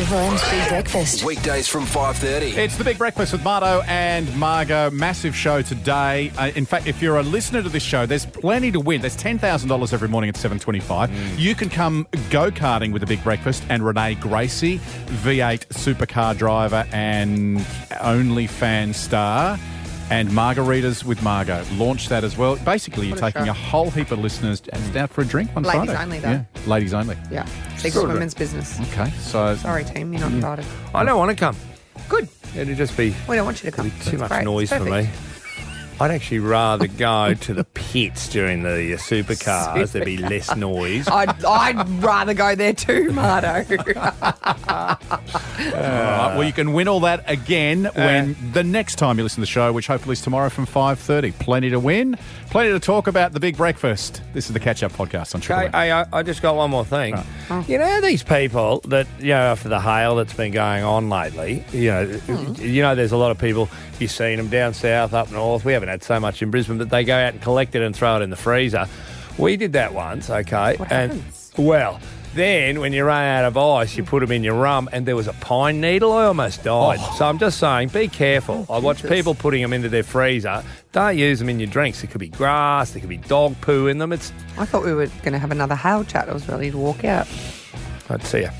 Triple M's Big Breakfast. Weekdays from 5:30. It's the Big Breakfast with Marto and Margot. Massive show today. In fact, if you're a listener to this show, there's plenty to win. There's $10,000 every morning at 7:25. You can come go-karting with the Big Breakfast and Renee Gracie, V8 supercar driver and OnlyFans star. And Margaritas with Margot. Launch that as well. Basically, you're taking a whole heap of listeners out for a drink on Ladies Friday. only, though. Yeah, ladies only. Yeah. Secret women's business. Okay, so... Sorry, team, you're not invited. I don't want to come. Good. It'd just be We don't want you to come. too much Great. noise for Perfect. me. I'd actually rather go to the pits during the supercars. There'd be less noise. I'd rather go there too, Marto. well, you can win all that again when the next time you listen to the show, which hopefully is tomorrow from 5:30. Plenty to win, plenty to talk about the Big Breakfast. This is the Catch-Up Podcast on Triple Okay, M. I just got one more thing. Right. You know these people that, after the hail that's been going on lately, there's a lot of people, you've seen them down south, up north. We haven't had so much in Brisbane, but they go out and collect it and throw it in the freezer. We did that once, okay? What happens? Well, then when you run out of ice, you put them in your rum, and there was a pine needle. I almost died. So I'm just saying, be careful. I watch people putting them into their freezer. Don't use them in your drinks. It could be grass. There could be dog poo in them. I thought we were going to have another hail chat. I was ready to walk out. I'd see you.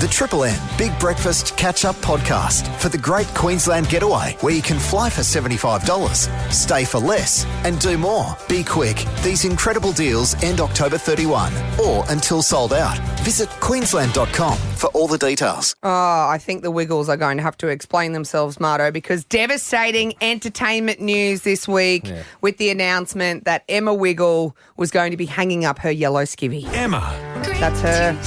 The Triple M Big Breakfast Catch-Up Podcast for the Great Queensland Getaway, where you can fly for $75, stay for less, and do more. Be quick. These incredible deals end October 31 or until sold out. Visit queensland.com for all the details. Oh, I think the Wiggles are going to have to explain themselves, Marto, because devastating entertainment news this week with the announcement that Emma Wiggle was going to be hanging up her yellow skivvy. Emma. That's her.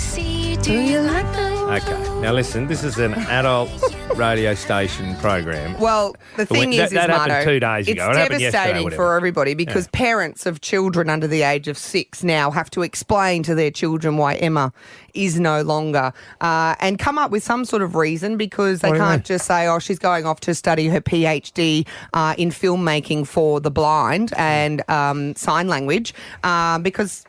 Do you like them? Okay. Now, listen, this is an adult radio station program. Well, the thing is, that happened Marto, 2 days ago. It it's happened yesterday, devastating whatever. for everybody because parents of children under the age of 6 now have to explain to their children why Emma is no longer and come up with some sort of reason because they can't just say, oh, she's going off to study her PhD in filmmaking for the blind and sign language because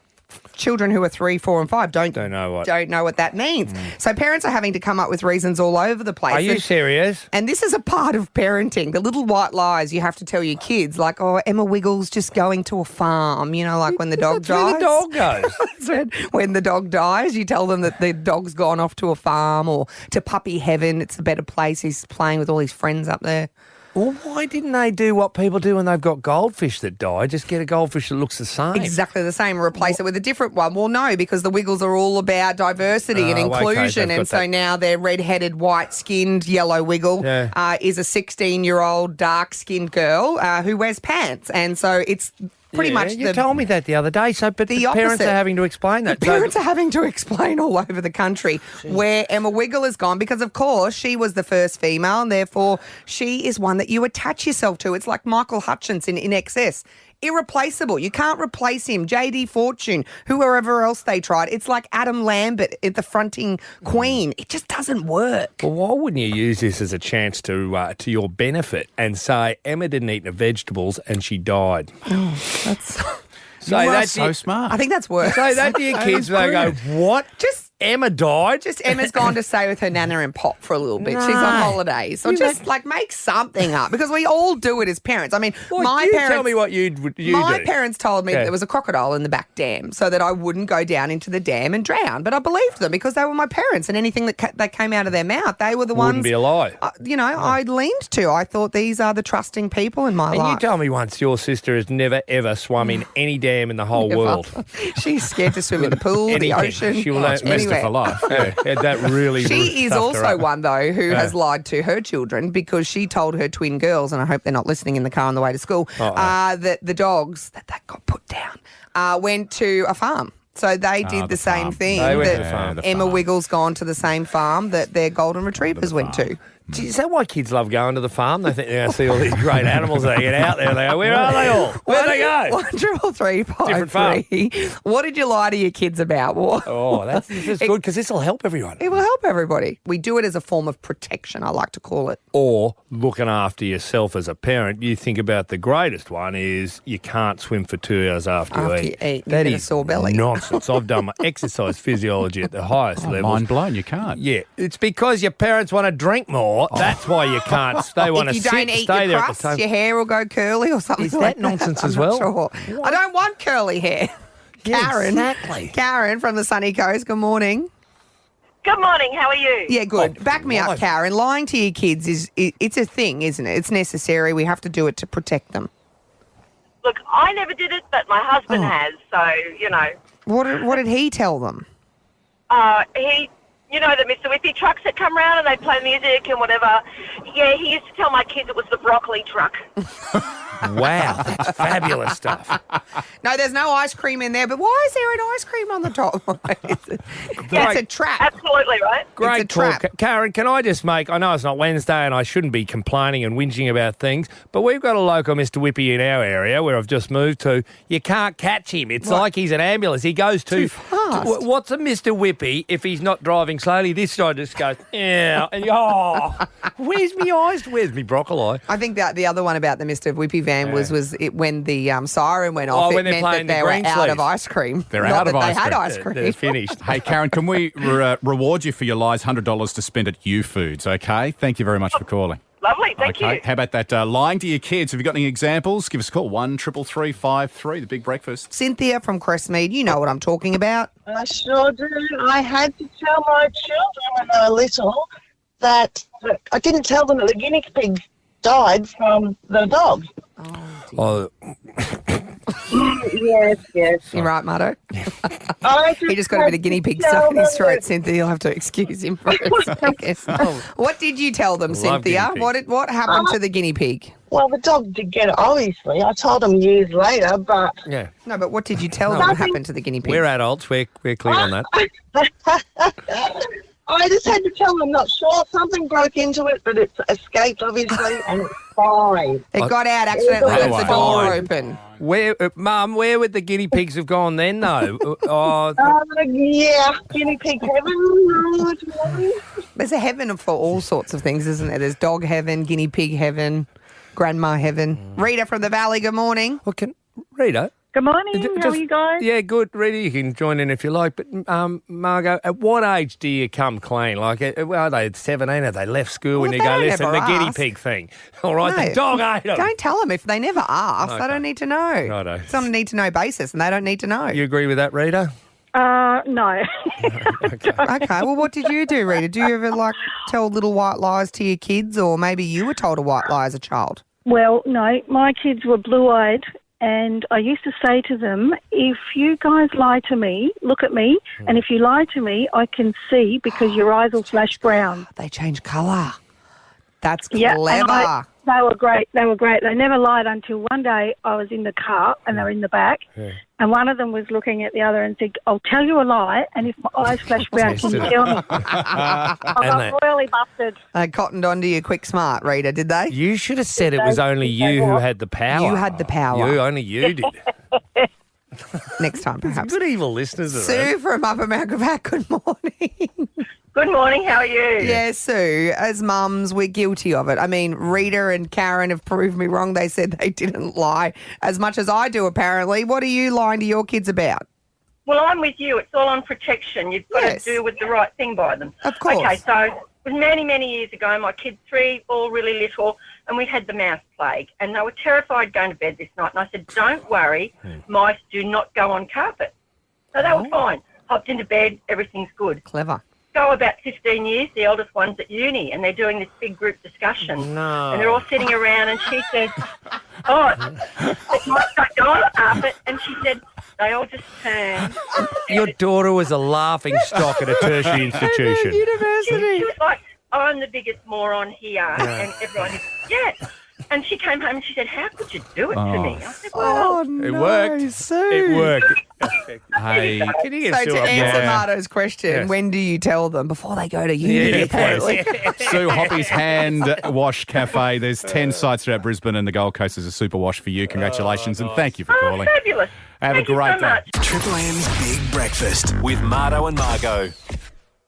children who are 3, 4 and 5 don't know what that means. So parents are having to come up with reasons all over the place. Are you serious? And this is a part of parenting, the little white lies you have to tell your kids, like, oh, Emma Wiggle's just going to a farm, like when the dog That's dies. where the dog goes. When the dog dies, you tell them that the dog's gone off to a farm or to puppy heaven. It's a better place. He's playing with all his friends up there. Well, why didn't they do what people do when they've got goldfish that die? Just get a goldfish that looks the same. Exactly the same. Replace it with a different one. Well, no, because the Wiggles are all about diversity and inclusion. Okay, and so now their red-headed, white-skinned yellow Wiggle is a 16-year-old dark-skinned girl who wears pants. And so it's pretty much you told me that the other day. So, but the parents opposite. are having to explain that. The parents are having to explain all over the country where Emma Wiggle has gone because, of course, she was the first female and therefore she is one that you attach yourself to. It's like Michael Hutchence in Excess. Irreplaceable. You can't replace him. JD Fortune, whoever else they tried. It's like Adam Lambert at the fronting queen. It just doesn't work. Well, why wouldn't you use this as a chance to your benefit and say Emma didn't eat the vegetables and she died? That's So smart. I think that's worse. Say that to your kids. They go, what? Just Emma died? Just Emma's gone to stay with her nana and pop for a little bit. She's on holidays. So just make something up because we all do it as parents. I mean, my parents tell me what you My do. parents told me that there was a crocodile in the back dam so that I wouldn't go down into the dam and drown. But I believed them because they were my parents and anything that came out of their mouth, they were the ones. Wouldn't be a lie. I leaned to. I thought these are the trusting people in my And life. you told me once your sister has never, ever swum in any dam in the whole world. She's scared to swim in the pool, the ocean. She will It's messed her for life. That really She is stuffed her also up. one, though, who has lied to her children because she told her twin girls, and I hope they're not listening in the car on the way to school, that the dogs that got put down went to a farm. So they did the same thing. They went to that the farm. Emma Wiggle's gone to the same farm that their golden retrievers went to. Gee, is that why kids love going to the farm? They think they're going to see all these great animals. They get out there and they go, where are they all? Where'd they go? 13353. What did you lie to your kids about? Oh, this is good because this will help everyone. It will help everybody. We do it as a form of protection, I like to call it. Or looking after yourself as a parent. You think about the greatest one is you can't swim for 2 hours after you eat. You That get a is sore belly. nonsense. I've done my exercise physiology at the highest level. Mind blown, you can't. Yeah, it's because your parents want to drink more. That's why you can't. They want to If sit you and don't eat stay your there crust, at the time. your hair will go curly or something Is like that nonsense as I'm not well? sure. I don't want curly hair. Yeah, Karen. exactly. Karen from the sunny coast. Good morning. Good morning. How are you? Yeah, good. Oh, Back me up, live. Karen. Lying to your kids it's a thing, isn't it? It's necessary. We have to do it to protect them. Look, I never did it, but my husband has. So, What did he tell them? the Mr. Whippy trucks that come round and they play music and whatever. Yeah, he used to tell my kids it was the broccoli truck. Wow, that's fabulous stuff. No, there's no ice cream in there, but why is there an ice cream on the top? It's a trap. Absolutely, right? Great It's a trap. talk. Karen, can I just make, I know it's not Wednesday and I shouldn't be complaining and whinging about things, but we've got a local Mr. Whippy in our area where I've just moved to. You can't catch him. It's like he's an ambulance. He goes too fast. What's a Mr. Whippy if he's not driving slowly? This side just goes, yeah, and where's me eyes? Where's me broccoli? I think that the other one about the Mr. Whippy van was it when the siren went off. when it they're meant playing that they the were green out of sleeves. ice cream. They're Not out of that ice they had cream. ice cream. They're finished. Hey, Karen, can we reward you for your lies? $100 to spend at U Foods, okay? Thank you very much for calling. Lovely, thank Okay, you. how about that lying to your kids? Have you got any examples? Give us a call, 1-333-53, the Big Breakfast. Cynthia from Crestmead, you know what I'm talking about. I sure do. I had to tell my children when they were little that I didn't tell them that the guinea pig died from the dog. Oh, Yes. You're right, Marto. I He just got a bit of guinea pig stuck in his throat, Cynthia. You'll have to excuse him for a second. What did you tell them, Love Cynthia? guinea pigs. What happened to the guinea pig? Well, the dog did get it, obviously. I told them years later, but yeah. No, but what did you tell them happened to the guinea pig? We're adults. We're clear on that. I just had to tell them, not sure. Something broke into it, but it's escaped, obviously, and it's fine. It got out accidentally, Oh, left the door fine. open. Mum, where would the guinea pigs have gone then, though? Yeah, guinea pig heaven. There's a heaven for all sorts of things, isn't there? There's dog heaven, guinea pig heaven, grandma heaven. Rita from the Valley, good morning. Well, Rita? Good morning. How are you guys? Yeah, good. Rita, you can join in if you like. But, Margot, at what age do you come clean? Like, are they 17? Have they left school Well, and if you they go, don't listen, ever the guinea ask. pig thing? All right, No. the dog ate them. Don't tell them if they never ask. Okay. They don't need to know. Righto. It's on a need-to-know basis, and they don't need to know. You agree with that, Rita? No. Okay, well, what did you do, Rita? Do you ever, tell little white lies to your kids, or maybe you were told a white lie as a child? Well, no, my kids were blue-eyed, and I used to say to them, if you guys lie to me, look at me, and if you lie to me, I can see because your eyes will flash brown. They change colour. That's Yeah, clever. and they were great. They were great. They never lied until one day I was in the car and they were in the back, and one of them was looking at the other and said, I'll tell you a lie, and if my eyes flash brown, can you tell me? I got royally busted. They cottoned onto you quick smart, Rita, did they? You should have said it was only you who had the power. You had the power. Only you did. Next time, perhaps. Good evil listeners are Sue from Upper Malcolm, good morning. Good morning. How are you? Yeah, Sue, as mums, we're guilty of it. I mean, Rita and Karen have proved me wrong. They said they didn't lie as much as I do, apparently. What are you lying to your kids about? Well, I'm with you. It's all on protection. You've got Yes. to do with the right thing by them. Of course. Okay, so it was many, many years ago. My kids, 3, all really little, and we had the mouse plague. And they were terrified going to bed this night. And I said, don't worry, mice do not go on carpet. So they were fine. Hopped into bed, everything's good. Clever. Go about 15 years, the eldest one's at uni, and they're doing this big group discussion. No. And they're all sitting around, and she says, oh, it might not go on the carpet. And she said, they all just turned. Your daughter was a laughing stock at a tertiary institution. She was like, I'm the biggest moron here. And everyone is, yeah. And she came home and she said, "How could you do it to me?" I said, "Well, It worked. Sue. It worked. Hey, Can you get So Sue to up answer there? Marto's question, Yes. when do you tell them? Before they go to uni, Yeah, apparently. Sue Hoppy's Hand Wash Cafe. There's 10 sites throughout Brisbane and the Gold Coast. Is a super wash for you. Congratulations and thank you for calling. fabulous." Have Thank a great you so day. much. Triple M's Big Breakfast with Marto and Margo.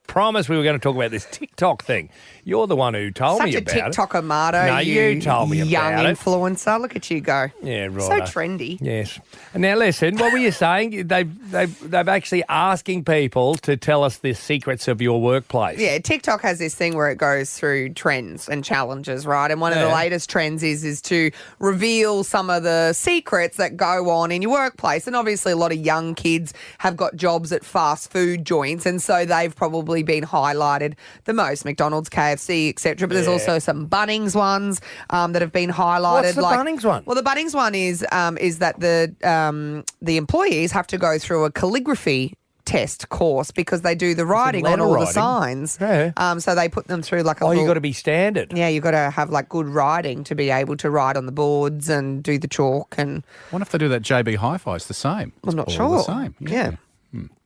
Promise we were going to talk about this TikTok thing. You're the one who told me Such a about it. TikToker, Marto. No, you told me young about it. influencer. Look at you go. Yeah, right. So trendy. Yes. And now listen, what were you saying? They've actually asking people to tell us the secrets of your workplace. Yeah, TikTok has this thing where it goes through trends and challenges, right? And one of the latest trends is to reveal some of the secrets that go on in your workplace. And obviously a lot of young kids have got jobs at fast food joints, and so they've probably been highlighted the most. McDonald's, KFC, etc. But there's also some Bunnings ones that have been highlighted. What's the Bunnings one? Well, the Bunnings one is that the employees have to go through a calligraphy test course because they do the writing on letter all the writing? signs. Yeah. So they put them through like a Oh, little, you got to be standard. yeah, you've got to have like good writing to be able to write on the boards and do the chalk and I wonder if they do that JB Hi-Fi. It's the same. I'm not It's sure. all the same. Yeah.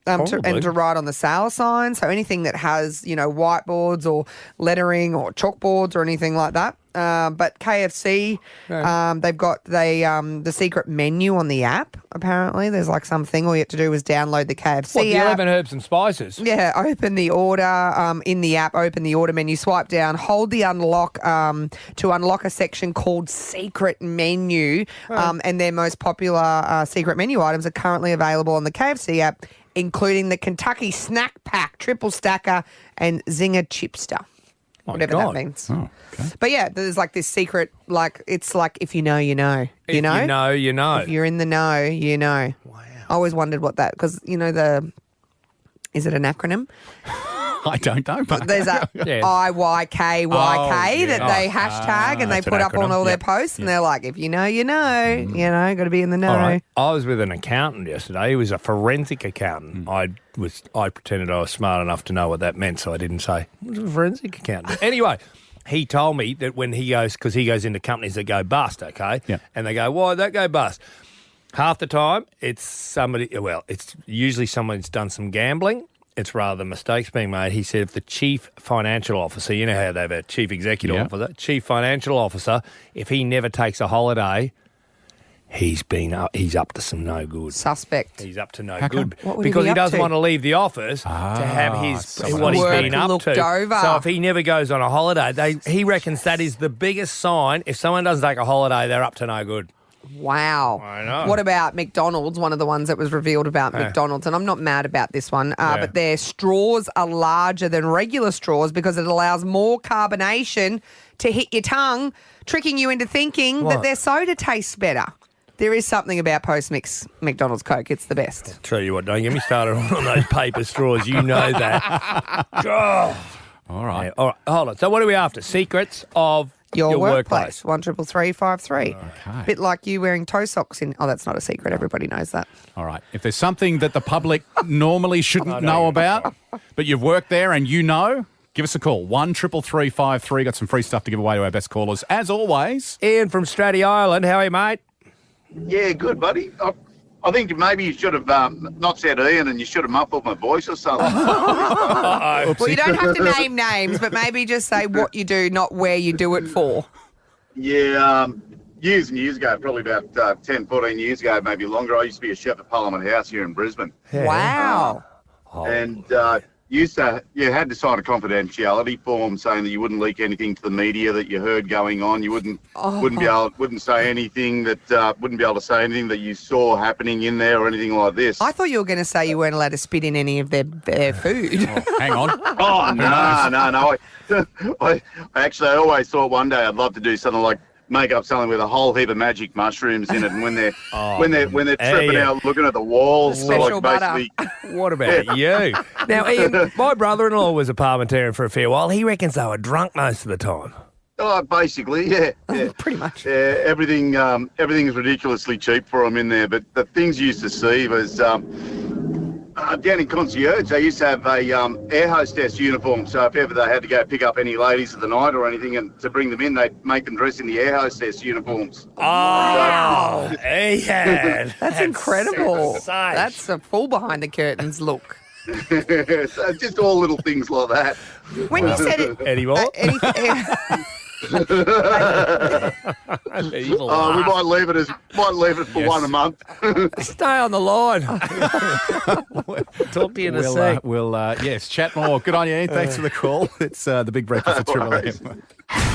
Probably. And to write on the sale sign. So anything that has, whiteboards or lettering or chalkboards or anything like that. But KFC, they've got the secret menu on the app, apparently. There's like something. All you have to do is download the KFC What, the app. 11 herbs and spices? Yeah, open the order in the app, open the order menu, swipe down, hold the unlock to unlock a section called Secret Menu. And their most popular secret menu items are currently available on the KFC app, including the Kentucky Snack Pack, Triple Stacker, and Zinger Chipster. Whatever God. that means. Oh, okay. But yeah, there's like this secret, like it's like if you know, you know. If you know, you know. If you're in the know, you know. Wow. I always wondered what that, because is it an acronym? I don't know, but There's a Yes. IYKYK that they hashtag and they that's put an up on acronym. all their Yep. posts, and they're like, if you know, you know, got to be in the know. All right. I was with an accountant yesterday. He was a forensic accountant. I pretended I was smart enough to know what that meant, so I didn't say, "What's a forensic accountant?" Anyway, he told me that when he goes, because he goes into companies that go bust, okay? Yeah. And they go, "Why'd that go bust?" Half the time, it's somebody, well, it's usually someone who's done some gambling. It's rather mistakes being made. He said if the chief financial officer, you know how they have a chief executive officer, chief financial officer, if he never takes a holiday, he's up to some no good. Suspect. He's up to no How come? good What would he because be he up doesn't to? want to leave the office to have his what he's Work been up looked to. over. So if he never goes on a holiday, he reckons that is the biggest sign. If someone doesn't take a holiday, they're up to no good. Wow. I know. What about McDonald's? One of the ones that was revealed about McDonald's, and I'm not mad about this one, but their straws are larger than regular straws because it allows more carbonation to hit your tongue, tricking you into thinking that What? their soda tastes better. There is something about post-mix McDonald's Coke. It's the best. Tell you what, don't get me started on those paper straws. You know that. Oh. all right. Yeah, all right, hold on. So what are we after? Secrets of Your workplace. 133353. Okay. Bit like you wearing toe socks in. Oh, that's not a secret. Everybody knows that. All right. If there's something that the public normally shouldn't know about, but you've worked there and you know, give us a call. 133353. Got some free stuff to give away to our best callers. As always, Ian from Stratty Island. How are you, mate? Yeah, good, buddy. I think maybe you should have not said Ian and you should have muffled my voice or something. Well, you don't have to name names, but maybe just say what you do, not where you do it for. Yeah, years and years ago, probably about 10, 14 years ago, maybe longer, I used to be a chef at Parliament House here in Brisbane. Wow. And you had to sign a confidentiality form saying that you wouldn't leak anything to the media that you heard going on. You wouldn't say anything that you saw happening in there or anything like this. I thought you were going to say you weren't allowed to spit in any of their food. hang on. Oh, no. I always thought one day I'd love to do something like make up something with a whole heap of magic mushrooms in it, and when they're tripping out looking at the walls, Special basically. What about you? Now, Ian, my brother-in-law was a parliamentarian for a fair while. He reckons they were drunk most of the time. Oh, basically, yeah. Pretty much. Yeah, everything's ridiculously cheap for them in there. But the things you used to see was Down in Concierge, they used to have a air hostess uniform. So if ever they had to go pick up any ladies of the night or anything, and to bring them in, they'd make them dress in the air hostess uniforms. Oh, yeah. That's incredible. Such. That's a full behind the curtains look. So just all little things like that. When you said it, Any more? Evil We might leave it for one a month. Stay on the line. Talk to you in a sec. Yes, chat more. Good on you, Ian. Thanks for the call. It's the Big Breakfast at Triple M.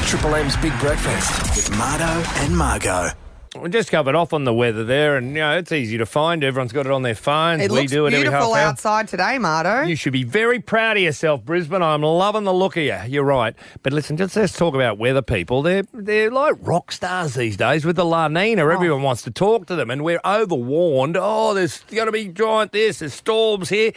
Triple M's Big Breakfast with Mardo and Margot. We just covered off on the weather there, and it's easy to find. Everyone's got it on their phones. It We looks do it every half beautiful hour. outside today, Mardo. You should be very proud of yourself, Brisbane. I'm loving the look of you. You're right. But listen, let's talk about weather people. They're like rock stars these days with the La Nina. Everyone wants to talk to them, and we're overwarned. Oh, there's going to be giant this. There's storms here.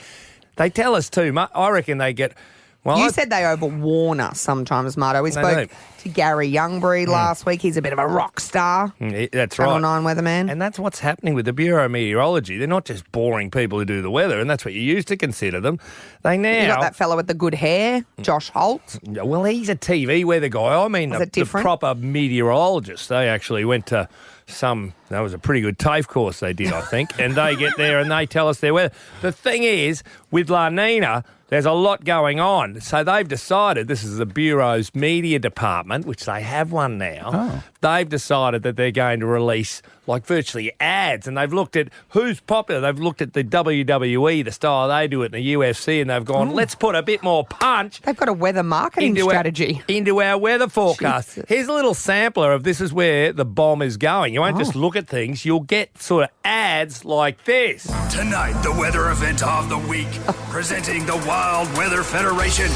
They tell us too much. I reckon they get... Well, You said they overwarn us sometimes, Mardo. We spoke to Gary Youngbury last week. He's a bit of a rock star. That's Channel right. 9 weatherman. And that's what's happening with the Bureau of Meteorology. They're not just boring people who do the weather, and that's what you used to consider them. They now... You got that fella with the good hair, Josh Holt. Well, he's a TV weather guy. I mean, the proper meteorologist. They actually went to that was a pretty good TAFE course they did, I think, and they get there and they tell us their weather. The thing is, with La Nina, there's a lot going on. So they've decided, this is the Bureau's media department, which they have one now. They've decided that they're going to release virtually ads, and they've looked at who's popular. They've looked at the WWE, the style they do it in the UFC, and they've gone, let's put a bit more punch. They've got a weather marketing strategy. Into our weather forecast. Jesus. Here's a little sampler of this is where the bomb is going. You won't just look at things, you'll get sort of ads like this. Tonight, the weather event of the week, presenting the Wild Weather Federation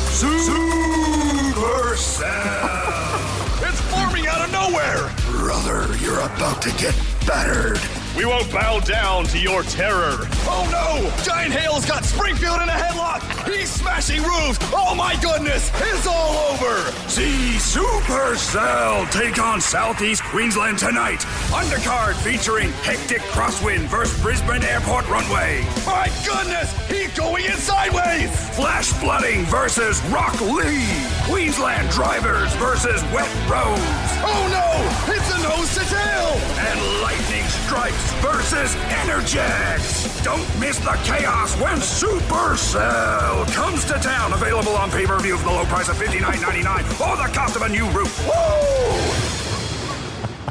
Supercell. It's forming out of nowhere! Brother, you're about to get battered. We won't bow down to your terror. Oh no! Giant Hail's got Springfield in a headlock! He's smashing roofs! Oh my goodness! It's all over! See Supercell take on Southeast Queensland tonight. Undercard featuring hectic crosswind versus Brisbane Airport runway. My goodness! He's going in sideways! Flash flooding versus Rock Lee. Queensland drivers versus wet roads. Oh no! It's a nose to tail! And lightning strikes versus Energex. Don't miss the chaos when Supercell comes to town. Available on pay-per-view for the low price of $59.99 or the cost of a new roof. Woo!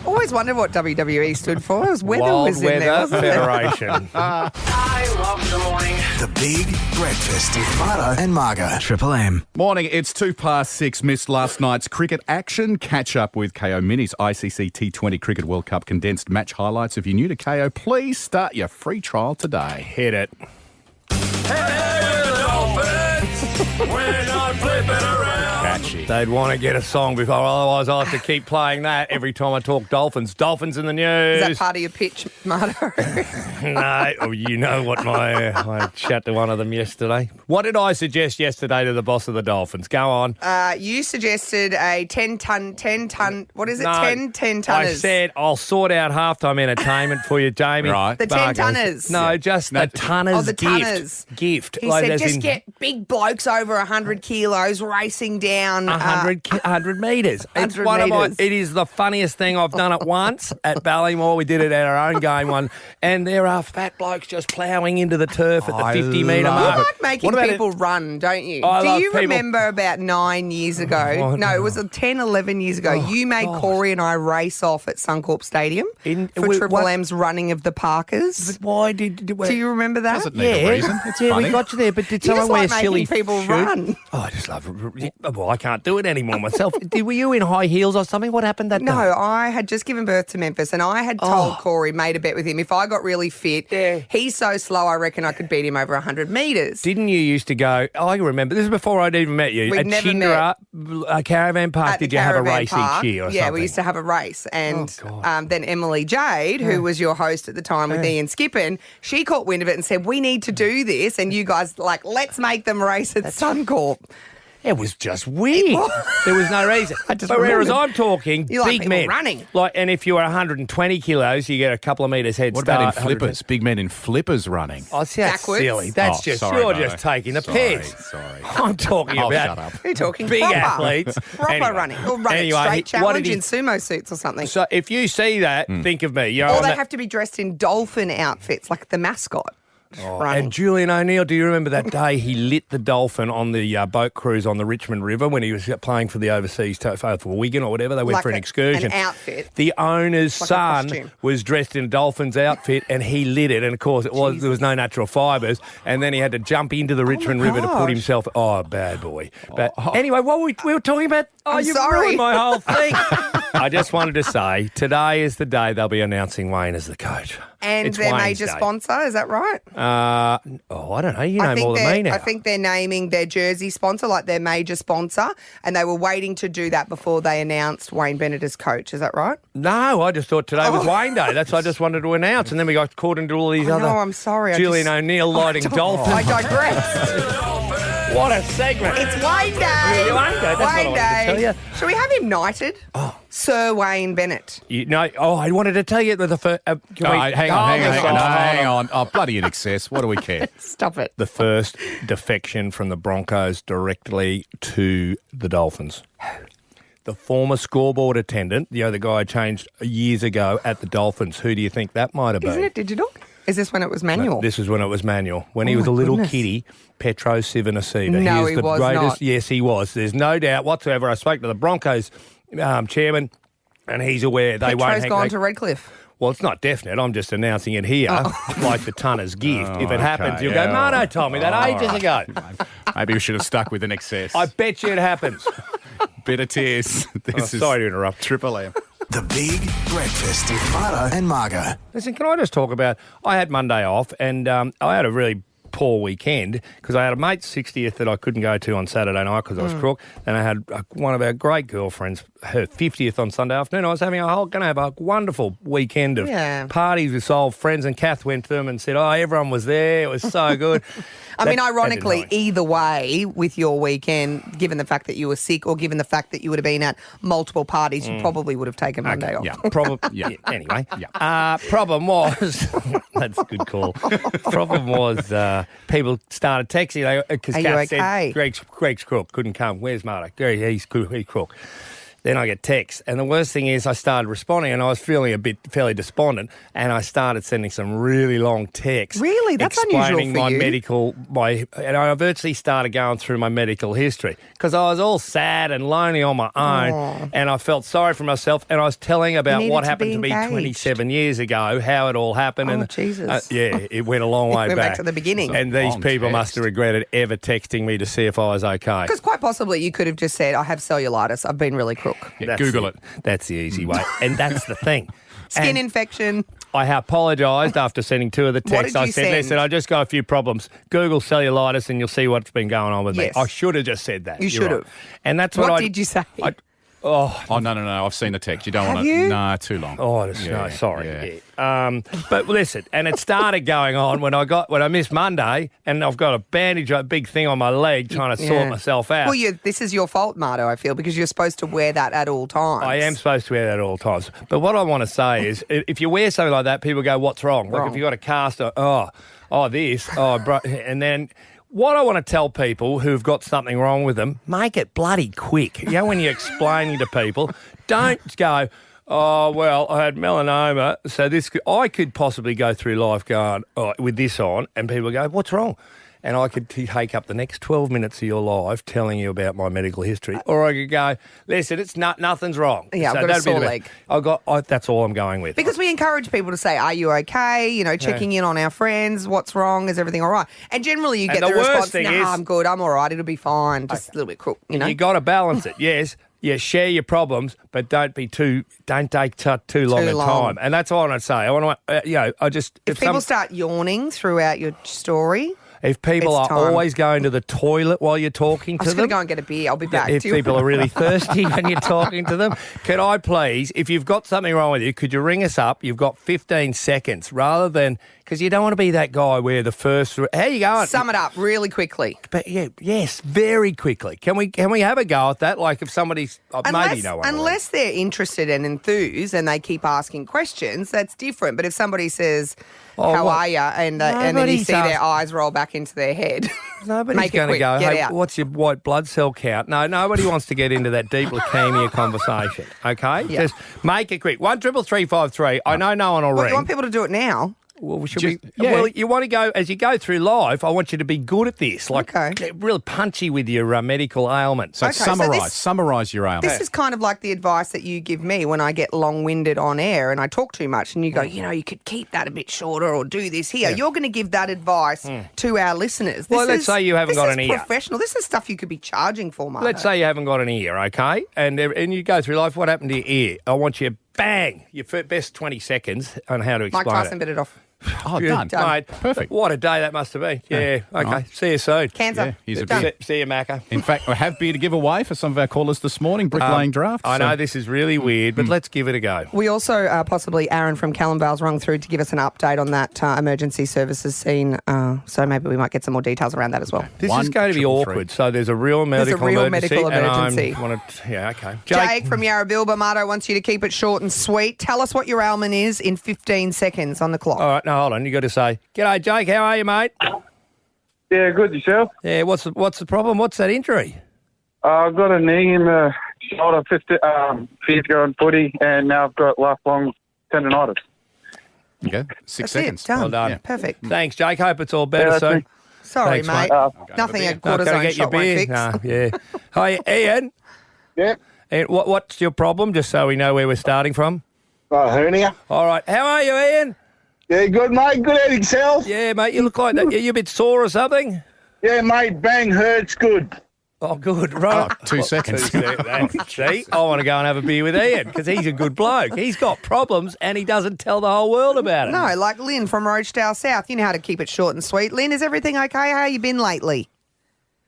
Always wondered what WWE stood for. It was weather Wild was in there, Weather wasn't it? Federation. I love the morning. The Big Breakfast with Mardo and Margo. Triple M. Morning, it's 6:02. Missed last night's cricket action. Catch up with KO Minis ICC T20 Cricket World Cup condensed match highlights. If you're new to KO, please start your free trial today. Hit it. Hey, the Dolphins. We're not flipping around. Catchy. They'd want to get a song before, otherwise I'll have to keep playing that every time I talk Dolphins. Dolphins in the news. Is that part of your pitch, Mardo? No, you know what I chat to one of them yesterday. What did I suggest yesterday to the boss of the Dolphins? Go on. You suggested a 10 ton, what is it? No, 10 tonners. I said I'll sort out halftime entertainment for you, Jamie. Right. The 10 tonners. No, just the tonners the tonners. gift. He said just get big blokes over 100 kilos racing down 100 metres. It's 100 one of metres. it is the funniest thing. I've done it once at Ballymore. We did it at our own game one. And there are fat blokes just ploughing into the turf at the 50-metre You mark. like making people run, don't you? I Do love you people- remember about 9 years ago? No, it was 10, 11 years ago. You made Corey and I race off at Suncorp Stadium for Triple M's running of the Parkers. But why did Do you remember that? Doesn't need a reason. It's we funny. got you there, but did You someone just wear like silly making people shoes? run. Oh, I just love it. Well, I can't do it anymore myself. Were you in high heels or something? What happened that No, day? I had just given birth to Memphis and I had told Corey, made a bet with him, if I got really fit, he's so slow I reckon I could beat him over 100 metres. Didn't you used to go, I remember, this is before I'd even met you, We'd at never Chindra, a caravan park, At the did you have a caravan race park. each year or Yeah, something? we used to have a race. And God. then Emily Jade, who was your host at the time with Ian Skippen, she caught wind of it and said, we need to do this. And you guys, let's make them race at Suncorp. It was just weird. There was no reason. But whereas I'm talking You like big people men. running. And if you were 120 kilos, you get a couple of metres head What start. about in flippers? Big men in flippers running. Oh, see, that's Backwards? silly. That's Oh, just, sorry, you're Margo. just taking the Sorry, piss. sorry. I'm talking Oh, about shut up. You're talking big proper. athletes. Proper Anyway. running. Or run Anyway, it straight what challenge did he- in sumo suits or something. So if you see that, think of me. Or they have to be dressed in dolphin outfits like the mascot. Running. And Julian O'Neill, do you remember that day he lit the dolphin on the boat cruise on the Richmond River when he was playing for the overseas for Wigan or whatever? They went Like for an an excursion. outfit. The owner's Like a son costume. was dressed in a dolphin's outfit and he lit it. And of course, there was no natural fibres. And then he had to jump into the Richmond River to put gosh. himself. Oh, bad boy. But anyway, what we were talking about? Oh, I'm you sorry. ruined my whole thing. I just wanted to say today is the day they'll be announcing Wayne as the coach. And It's their Wayne's major day. sponsor, is that right? I don't know. You know more than me now. I think they're naming their jersey sponsor, like their major sponsor, and they were waiting to do that before they announced Wayne Bennett as coach. Is that right? No, I just thought today was Wayne Day. That's what I just wanted to announce. And then we got caught into all these I other... know, I'm sorry. Julian O'Neill lighting dolphins. I digress. What a segment. It's Wayne Day. Wayne Day, that's what I Wayne wanted to tell Day. you. Should we have him knighted? Sir Wayne Bennett. I wanted to tell you that the first... Hang on. Oh, bloody in excess. What do we care? Stop it. The first defection from the Broncos directly to the Dolphins. The former scoreboard attendant, the guy I changed years ago at the Dolphins. Who do you think that might have been? Isn't it digital? Is this when it was manual? This is when it was manual. When he was a my little goodness. kiddie, Petro Civonicida. No, is he the was greatest. not. Yes, he was. There's no doubt whatsoever. I spoke to the Broncos chairman, and he's aware they won't Petro's hang. gone to Redcliffe. Well, it's not definite. I'm just announcing it here, like the Tunner's gift. If it happens, you'll go, no, told me that ages ago. Maybe we should have stuck with an excess. I bet you it happens. Bitter tears. This is sorry to interrupt. Triple M. The Big Breakfast with Marto and Margo. Listen, can I just talk about, I had Monday off and I had a really poor weekend because I had a mate's 60th that I couldn't go to on Saturday night because I was crook. Then I had one of our great girlfriends, her 50th on Sunday afternoon. I was going to have a wonderful weekend of parties with old friends, and Kath went to them and said, everyone was there. It was so good. I mean, ironically, that didn't either way, with your weekend, given the fact that you were sick or given the fact that you would have been at multiple parties, you probably would have taken Monday off. Yeah. Anyway. Problem was, that's a good call. Problem was, people started texting because Are you Kath okay? said Greg's crook, couldn't come. Where's Marta? He's crook. Then I get texts, and the worst thing is I started responding, and I was feeling a bit fairly despondent, and I started sending some really long texts. Really? That's unusual explaining for my you. and I virtually started going through my medical history because I was all sad and lonely on my own, and I felt sorry for myself, and I was telling about needed what to happened be to me engaged. 27 years ago, how it all happened, and Jesus. it went a long way Went back to the beginning. And these Long people text. must have regretted ever texting me to see if I was okay. Because quite possibly you could have just said, I have cellulitis. I've been really crook. Yeah, Google it. That's the easy way. And that's the thing. Skin And infection. I apologised after sending two of the texts. did I you said, send? listen, I just got a few problems. Google cellulitis and you'll see what's been going on with Yes. me. I should have just said that. You You're should right. have. And that's What what did you say? Oh, no. I've seen the text. You don't Have want to. you? No, too long. Oh, no, sorry. Yeah. But listen, and it started going on when I missed Monday, and I've got a bandage, a big thing on my leg, trying to sort myself out. Well, this is your fault, Marto, I feel, because you're supposed to wear that at all times. I am supposed to wear that at all times. But what I want to say is, if you wear something like that, people go, "What's wrong?" Like if you got a cast, and then. What I want to tell people who've got something wrong with them, make it bloody quick. You know, when you're explaining to people, don't go, oh, well, I had melanoma, so I could possibly go through life going with this on, and people go, what's wrong? And I could take up the next 12 minutes of your life telling you about my medical history. Or I could go, listen, it's nothing's wrong. Yeah, I've got a that'd be sore the leg. That's all I'm going with. Because we encourage people to say, are you okay? You know, checking in on our friends. What's wrong? Is everything all right? And generally you get the the worst response, thing nah, is- I'm good. I'm all right. It'll be fine. Just a little bit crook, you know? You got to balance it, yes. Yeah, share your problems, but don't take too long a long. time. And that's all I want to say. I want to, if people start yawning throughout your story, if people it's are time. always going to the toilet while you're talking I'm to just going them, to go and get a beer. I'll be back. if people are really thirsty when you're talking to them, can I please, if you've got something wrong with you, could you ring us up? You've got 15 seconds rather than Because you don't want to be that guy where the first... How you going? Sum it up really quickly. But yes, very quickly. Can we have a go at that? Like if somebody's... maybe no one. Unless they're interested and enthused and they keep asking questions, that's different. But if somebody says, how are you? And then you see their eyes roll back into their head. Nobody's going to go, hey, what's your white blood cell count? No, nobody wants to get into that deep leukemia conversation, okay? Yeah. Just make it quick. 133353. I know no one will ring. You want people to do it now? Well, well, you want to go, as you go through life, I want you to be good at this. Okay. Get real punchy with your medical ailments. So summarise your ailment. This is kind of like the advice that you give me when I get long-winded on air and I talk too much and you go, you could keep that a bit shorter or do this here. You're going to give that advice to our listeners. Let's say you haven't got an ear. This is professional. This is stuff you could be charging for, Mark. Let's say you haven't got an ear, okay? And you go through life, what happened to your ear? I want you, bang, your best 20 seconds on how to explain Mike Tyson bit it off. Oh, done. Mate, perfect. What a day that must have been. Yeah, okay. Right. See you soon. Cancer. He's a Done. See you, Macca. In fact, we have beer to give away for some of our callers this morning, bricklaying draft. I know this is really weird, but let's give it a go. We also, possibly, Aaron from Callumvale's rung through to give us an update on that emergency services scene. So maybe we might get some more details around that as well. This is going to be awkward. So there's a real medical emergency. Okay. Jake from Yarrabilba, Marto wants you to keep it short and sweet. Tell us what your ailment is in 15 seconds on the clock. All right, no, hold on. You got to say, g'day, Jake. How are you, mate? Yeah, good. Yourself? Yeah. What's the problem? What's that injury? I've got a knee in the shoulder years ago in footy, and now I've got lifelong tendonitis. Okay, 6 That's it, seconds. done. Well done. Yeah. Perfect. Thanks, Jake. Hope it's all better soon. Sorry, Thanks, mate. Nothing a Gotta cortisone get your shot won't beer. fix. Nah, yeah. Hi, Ian. Yeah. And what's your problem, just so we know where we're starting from? Hernia. All right. How are you, Ian? Yeah, good, mate. Good at yourself. Yeah, mate. You look like that. You a bit sore or something? Yeah, mate. Bang hurts good. Oh, good. Right. 2 seconds. See, I want to go and have a beer with Ian because he's a good bloke. He's got problems and he doesn't tell the whole world about it. No, like Lynn from Rochedale South. You know how to keep it short and sweet. Lynn, is everything okay? How you been lately?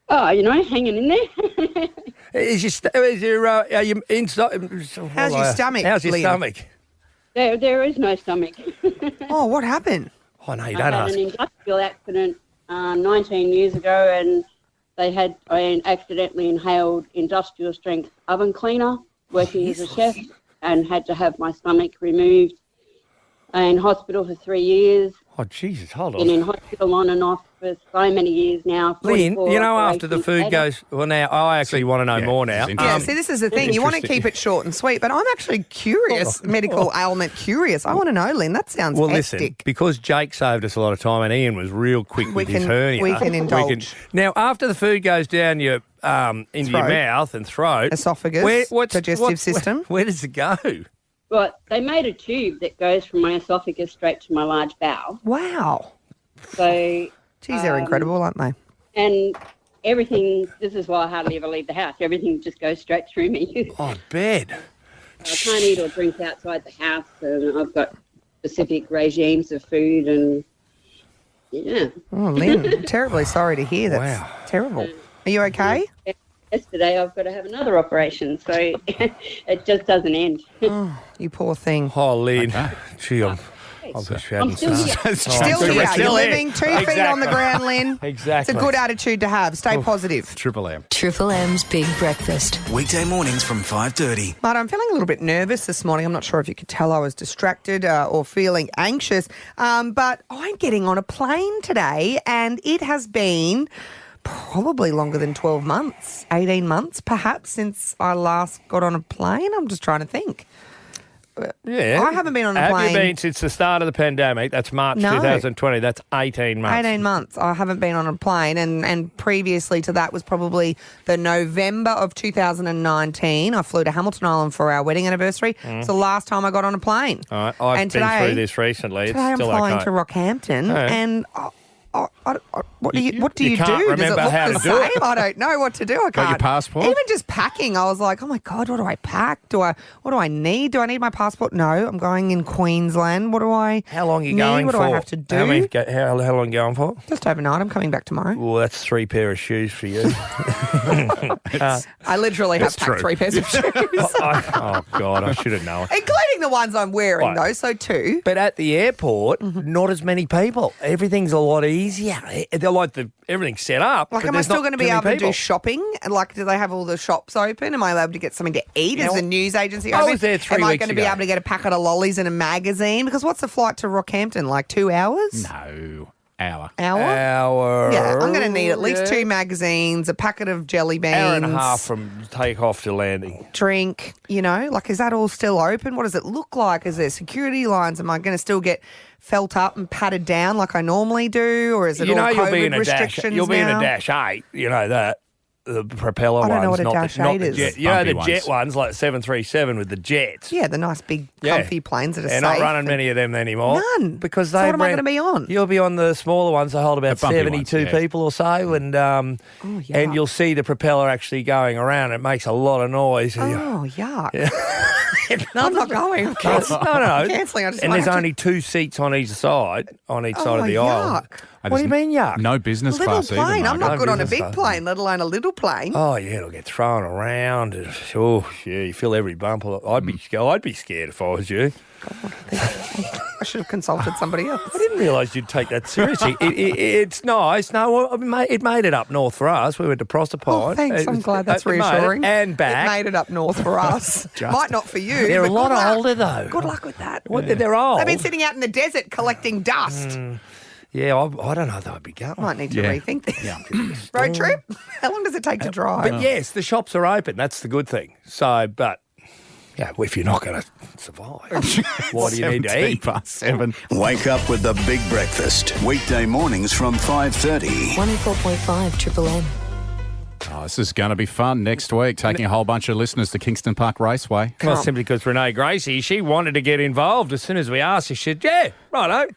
Oh, hanging in there. Are you inside? How's your stomach, How's your Lynn? stomach? There is no stomach. Oh, what happened? Oh, no, you I don't had ask. an industrial accident 19 years ago, and I accidentally inhaled industrial strength oven cleaner working as a chef, and had to have my stomach removed. In hospital for 3 years. Oh, Jesus, hold on. Been in hospital on and off for so many years now. Lynn, 44 after the food operations goes... Well, now, I actually want to know more now. Yeah, see, this is the thing. You want to keep it short and sweet, but I'm actually curious, medical ailment curious. I want to know, Lynn. That sounds listen, hectic. because Jake saved us a lot of time and Ian was real quick with his hernia. We can indulge. Now, after the food goes down your into your Throat. mouth and throat... Esophagus, digestive system. Where does it go? Well, they made a tube that goes from my esophagus straight to my large bowel. Wow. So... Geez, they're incredible, aren't they? And everything, this is why I hardly ever leave the house. Everything just goes straight through me. Oh, bed. I can't eat or drink outside the house, and I've got specific regimes of food, and yeah. Oh, Lynn, terribly sorry to hear that. Wow. Terrible. Are you okay? Yesterday I've got to have another operation, so it just doesn't end. Oh, you poor thing. Oh, Lynn. Gee, I wish we hadn't still here. Still here. You're living 2 feet on the ground, Lynn. Exactly. It's a good attitude to have. Stay positive. Triple M. Triple M's Big Breakfast. Weekday mornings from 5:30. Marta, I'm feeling a little bit nervous this morning. I'm not sure if you could tell I was distracted or feeling anxious, but I'm getting on a plane today, and it has been probably longer than 12 months, 18 months perhaps, since I last got on a plane. I'm just trying to think. Yeah. I haven't been on a plane. Have you been since the start of the pandemic? That's March 2020. That's 18 months. 18 months. I haven't been on a plane, and previously to that was probably the November of 2019. I flew to Hamilton Island for our wedding anniversary. It's the last time I got on a plane. All right. I've And been today- through this recently. It's Today I'm still flying okay. to Rockhampton, Yeah. and What do you You can't do? Does it remember look how the to do same? it. I don't know what to do. I can't. Got your passport? Even just packing, I was like, oh my God, what do I pack? What do I need? Do I need my passport? No, I'm going in Queensland. What do I How long are you need? going What for? do I have to do? How long are you going for? Just overnight. I'm coming back tomorrow. Well, that's 3 pair of shoes for you. I literally have It's packed true. 3 pairs of shoes. Oh, God, I should have known. Including the ones I'm wearing, Right. though, so 2. But at the airport, not as many people. Everything's a lot easier. They're like everything's set up. Like, but am I there's still not going to too be many able to people. do shopping? Like, do they have all the shops open? Am I able to get something to eat? Is the news agency I open? was there 3 Am I weeks going to be ago. able to get a packet of lollies and a magazine? Because what's the flight to Rockhampton? Like 2 hours? No. Hour. Hour? Yeah, I'm going to need at least yeah. 2 magazines, a packet of jelly beans. Hour and a half from takeoff to landing. Drink, like, is that all still open? What does it look like? Is there security lines? Am I going to still get felt up and patted down like I normally do? Or is it all COVID restrictions You'll be in a now? Dash 8, you know that. The propeller I don't ones, know what a not Dash the, not 8 the is. jet. You know Bumpy the jet ones. ones like 737 with the jets. Yeah, the nice big Yeah. comfy planes that are They're safe. not running many of them anymore. None. Because So they what am I ran- going to be on? You'll be on the smaller ones that hold about The bumpy 72 ones, yeah. people or so, and yuck. and you'll see the propeller actually going around. It makes a lot of noise. Oh, yuck. I'm not going. I'm No, cancelling. no. I'm cancelling. I just And might there's have to- only 2 seats on each side of the aisle. yuck. And What do you there's mean, yuck? No business Little class plane. either, I'm Margaret. not good on a business big class. plane, let alone a little plane. Oh yeah, it'll get thrown around. Oh yeah, you feel every bump. I'd be scared if I was you. I should have consulted somebody else. I didn't realise you'd take that seriously. It's nice. No, it made it up north for us. We went to Proserpine. Oh, thanks. I'm glad that's It made it, reassuring. and back. It made it up north for us. Might not for you. They're but a lot good luck. older though. Good luck with that. They're old. They've been sitting out in the desert collecting dust. Yeah, I don't know if I'd be going. Might need to Yeah. rethink this. Road trip? How long does it take to drive? But yes, the shops are open. That's the good thing. So, but yeah, if you're not going to survive, what do you need to 17 eat? past 7. Wake up with the Big Breakfast. Weekday mornings from 5:30. 104.5 Triple M. Oh, this is going to be fun next week, taking a whole bunch of listeners to Kingston Park Raceway. Well, simply because Renee Gracie, she wanted to get involved. As soon as we asked her, she said, yeah, righto.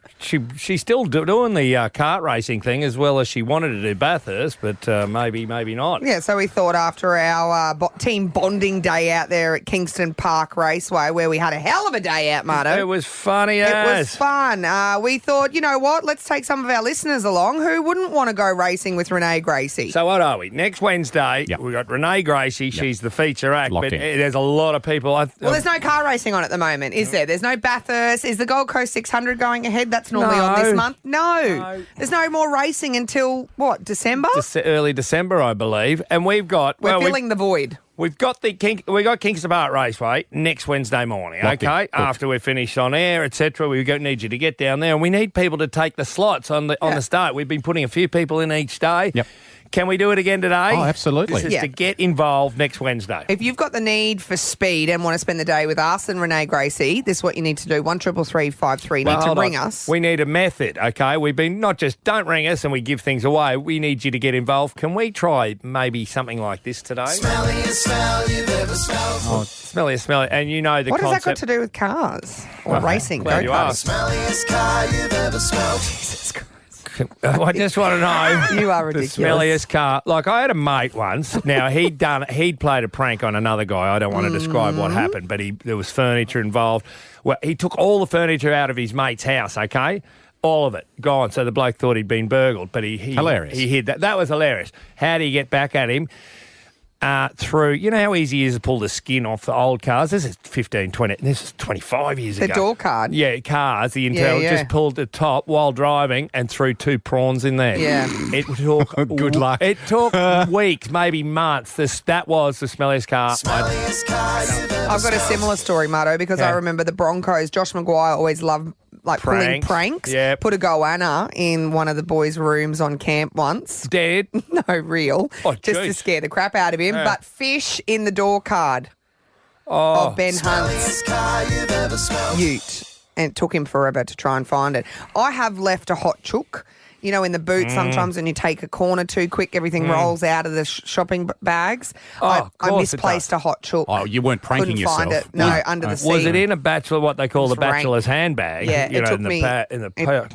She's still doing the kart racing thing as well as she wanted to do Bathurst, but maybe not. Yeah, so we thought after our team bonding day out there at Kingston Park Raceway, where we had a hell of a day out, Marto. It was funny It as. was fun. We thought, you know what, let's take some of our listeners along. Who wouldn't want to go racing with Renee Gracie? So what are we? Next Wednesday, Yep. we've got Renee Gracie. She's the feature act, Locked but in. there's a lot of people. Well, there's no car racing on at the moment, is there? There's no Bathurst. Is the Gold Coast 600 going ahead? That's normally on this No. month. No. There's no more racing until, what, December? early December, I believe, and we've got We're filling the void. We've got Kingston Park Raceway next Wednesday morning, Locked in. okay? Booked. After we're finished on air, etc., need you to get down there, and we need people to take the slots on the start. We've been putting a few people in each day. Yep. Can we do it again today? Oh, absolutely. This is Yeah. to get involved next Wednesday. If you've got the need for speed and want to spend the day with us and Renee Gracie, this is what you need to do. 133353. Need to hold ring on. us. We need a method, okay? We've been not just don't ring us and we give things away. We need you to get involved. Can we try maybe something like this today? Smelliest smell you've ever smelled. Smelly. And you know the What has that concept. got to do with cars or racing? Well, you Go-karts? Smelliest car you've ever smelled. Jesus Christ. I just want to know. You are The ridiculous. smelliest car. Like, I had a mate once. Now, he'd played a prank on another guy. I don't want to describe what happened, but there was furniture involved. Well, he took all the furniture out of his mate's house, okay? All of it gone. So the bloke thought he'd been burgled, but he Hilarious. He hid that. That was hilarious. How do you get back at him? Through, you know how easy it is to pull the skin off the old cars? This is 15, 20, this is 25 years The ago. door card. Yeah, cars, the internal, Yeah. just pulled the top while driving and threw 2 prawns in there. Yeah. It took... Good luck. It took weeks, maybe months. That was the smelliest car. Smelliest car you've ever I've got a similar story, Marto, because I Yeah. remember the Broncos. Josh Maguire always loved pulling pranks. Yep. Put a goanna in one of the boys' rooms on camp once. Dead. No, real. Oh, just to jeez. scare the crap out of him. Yeah. But fish in the door card Oh, of Ben Hunt's Smelliest ute you've ever smelled. ute. And it took him forever to try and find it. I have left a hot chook in the boot sometimes when you take a corner too quick, everything rolls out of the shopping bags. I misplaced a hot chook. Oh, you weren't pranking Couldn't yourself. find it. No, under the seat. Was it in a bachelor, what they call the bachelor's handbag? Yeah, You it know, took in the me.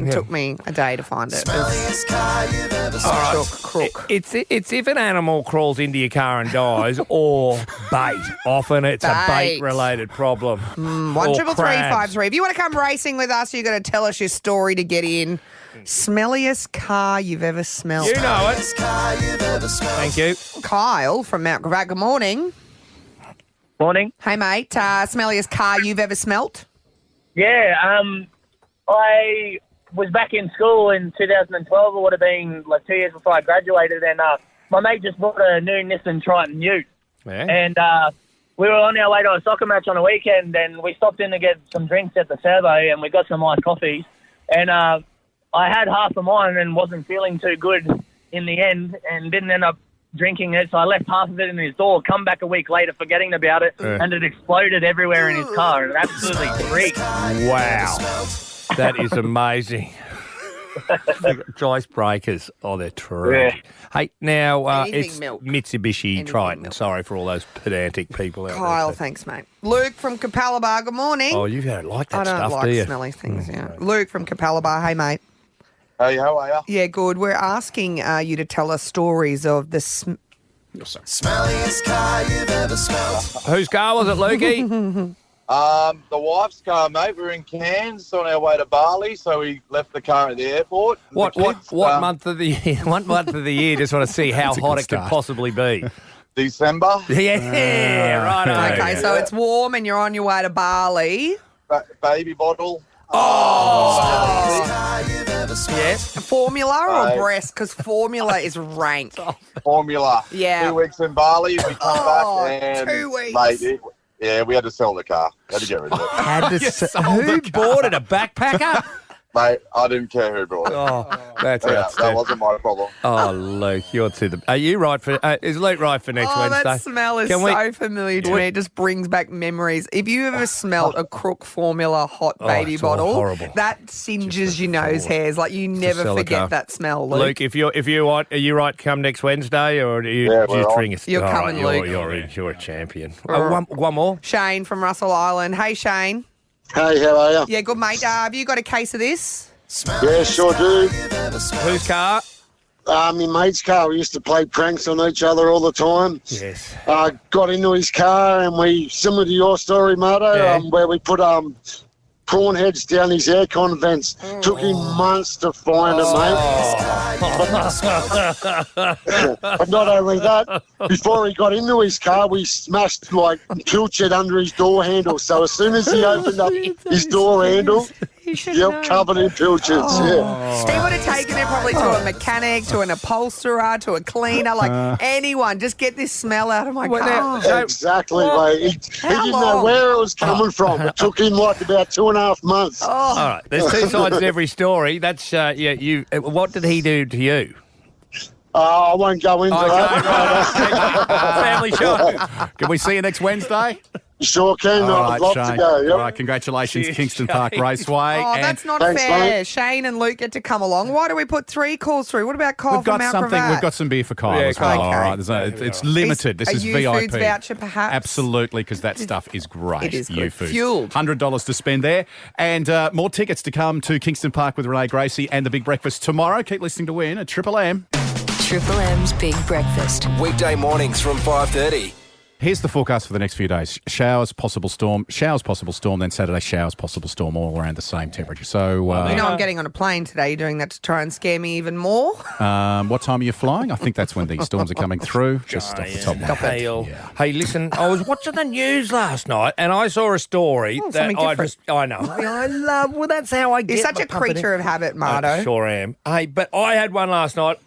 It took me a day to find it. Smelliest car you've ever smelled. Crook. It's if an animal crawls into your car and dies, or bait. Often it's a Bait. bait-related problem. 1-333-553. If you want to come racing with us, you've got to tell us your story to get in. Smelliest car you've ever smelled. You know it. Smelliest car you've ever smelled. Thank you. Kyle from Mount Gravatt. Good morning. Morning. Hey, mate. Smelliest car you've ever smelt? Yeah, I was back in school in 2012. It would have been like 2 years before I graduated, and my mate just bought a new Nissan Triton Ute. Yeah. And we were on our way to a soccer match on a weekend, and we stopped in to get some drinks at the servo, and we got some iced coffees. And I had half of mine and wasn't feeling too good in the end, and didn't end up drinking it, so I left half of it in his door, come back a week later forgetting about it, and it exploded everywhere in his car, and it absolutely reeked. Wow. That is amazing. Icebreakers. Oh, they're terrific. Yeah. Hey, now Anything it's milk. Mitsubishi Triton. milk. Sorry for all those pedantic people out Kyle, there. thanks, mate. Luke from Capalaba. Good morning. Oh, you don't like that I don't stuff, like do you? smelly things, yeah. Luke from Capalaba. Hey, mate. Hey, how are you? Yeah, good. We're asking you to tell us stories of the Smelliest car you've ever smelled. Whose car was it, Lukey? The wife's car, mate. We were in Cairns on our way to Bali, so we left the car at the airport. What month of the year? What month of the year? Just want to see how That's a hot good it could start. possibly be. December. Yeah, right. Okay, so it's warm and you're on your way to Bali. Baby bottle. Smelliest car you've ever smelled. Yes. Formula or Right. breast? Because formula is rank. Formula. Yeah. 2 weeks in Bali. We come Oh, back and 2 weeks. Mate, we had to sell the car. Had to get rid of it. Who bought it? A backpacker? Mate, I didn't care who brought it. Oh, that's that outstanding. wasn't my problem. Oh, Luke, you're to the. Are you right for? Is Luke right for next Wednesday? That smell is Can we- so familiar to me. It just brings back memories. If you ever smelt a Crook Formula hot baby it's all bottle, horrible. that singes your nose hairs. Like you never sell the forget car. that smell, Luke. Luke, if you want, are you right to come next Wednesday, or do you Yeah, just we're ring us? You're All coming, right, Luke. You're a champion. Right. One more. Shane from Russell Island. Hey, Shane. Hey, how are you? Yeah, good, mate. Have you got a case of this? Yeah, sure do. Whose car? My mate's car. We used to play pranks on each other all the time. Yes. Got into his car and we, similar to your story, Marto, Yeah. where we put prawn heads down his aircon vents. Took him months to find them, mate. But not only that, before he got into his car, we smashed like pilchard under his door handle. So as soon as he opened up his door handle, covered in pilchards. Yeah. He would have taken it probably to a mechanic, to an upholsterer, to a cleaner, like anyone. Just get this smell out of my car. Exactly, mate. He didn't know long? where it was coming from. It took him like about 2.5 months. All right. There's two sides to every story. That's you. What did he do to you? I won't go into that. Family show. Can we see you next Wednesday? Sure can. All I'd right, love Shane. to go. Yep. All right, congratulations, Cheers, Kingston Shane. Park Raceway. Oh, And that's not Thanks, fair. mate. Shane and Luke get to come along. Why do we put 3 calls through? What about Kyle we've from got Mount something. Gravatt? We've got some beer for Kyle Yeah, as well. Kyle. All right, it's limited. This is a VIP. Foods voucher, perhaps? Absolutely, because that stuff is great. It is good. U-Foods. Fueled. $100 to spend there, and more tickets to come to Kingston Park with Renee Gracie and the Big Breakfast tomorrow. Keep listening to win at Triple M. Triple M's Big Breakfast. Weekday mornings from 5:30. Here's the forecast for the next few days. Showers, possible storm, then Saturday showers, possible storm, all around the same temperature. So, I'm getting on a plane today. You're doing that to try and scare me even more. what time are you flying? I think that's when these storms are coming through. Just off the top of my head. Hail. Yeah. Hey, listen, I was watching the news last night and I saw a story that something different. I know. I love, well, that's how I get You're such my a creature of habit, Marto. I sure am. Hey, but I had one last night.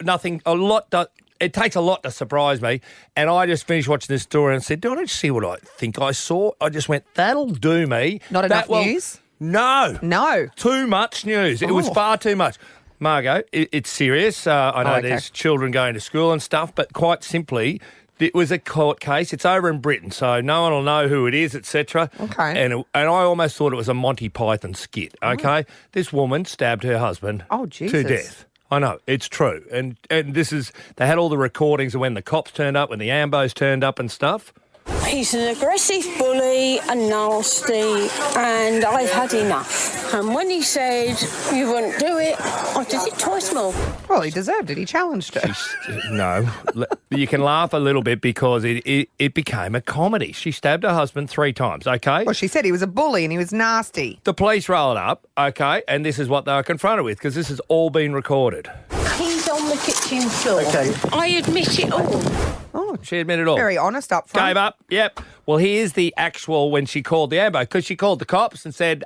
It takes a lot to surprise me. And I just finished watching this story and said, don't you see what I think I saw? I just went, that'll do me. Not enough news? No. No. Too much news. It was far too much. Margot, it's serious. I know there's children going to school and stuff, but quite simply, it was a court case. It's over in Britain, so no one will know who it is, etc. Okay. And I almost thought it was a Monty Python skit, okay? This woman stabbed her husband Oh, Jesus. to death. I know, it's true. And they had all the recordings of when the cops turned up, when the Ambos turned up and stuff. He's an aggressive bully and nasty, and I've had enough. And when he said you wouldn't do it, I did it twice more. Well, he deserved it. He challenged her. No, you can laugh a little bit because it became a comedy. She stabbed her husband 3 times, okay? Well, she said he was a bully and he was nasty. The police rolled up, okay, and this is what they were confronted with because this has all been recorded. He's on the kitchen floor. Okay. I admit it all. Oh, she admitted all. Very honest up front. Gave up, yep. Well, here's the actual when she called the Ambo, because she called the cops and said,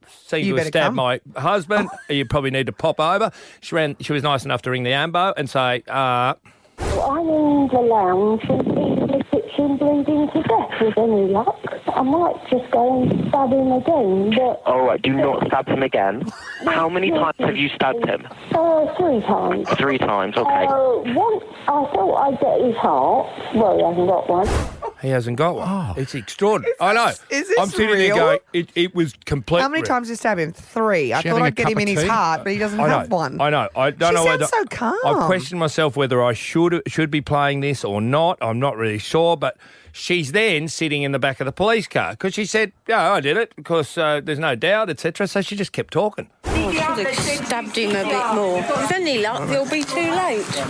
seem You to have better stabbed come. my husband. You probably need to pop over. She was nice enough to ring the Ambo and say, Well, I'm in the lounge and he's in the kitchen bleeding to death with any luck. I might just go and stab him again, but... All right, do not stab him again. How many times have you stabbed him? 3 times. 3 times, okay. Once I thought I'd get his heart. Well, he hasn't got one. he hasn't got one. It's extraordinary. I know. Is this I'm sitting real? there going, it was complete. How many times did you stab him? 3. I She thought having a I'd get cup him in of his tea? heart, but he doesn't I know, have one. I know. I don't She know whether sounds so calm. I've questioned myself whether I should be playing this or not. I'm not really sure, but she's then sitting in the back of the police car because she said, "Yeah, I did it because there's no doubt, etc." So she just kept talking. I should have stabbed him a bit more. With any luck, he'll be too late.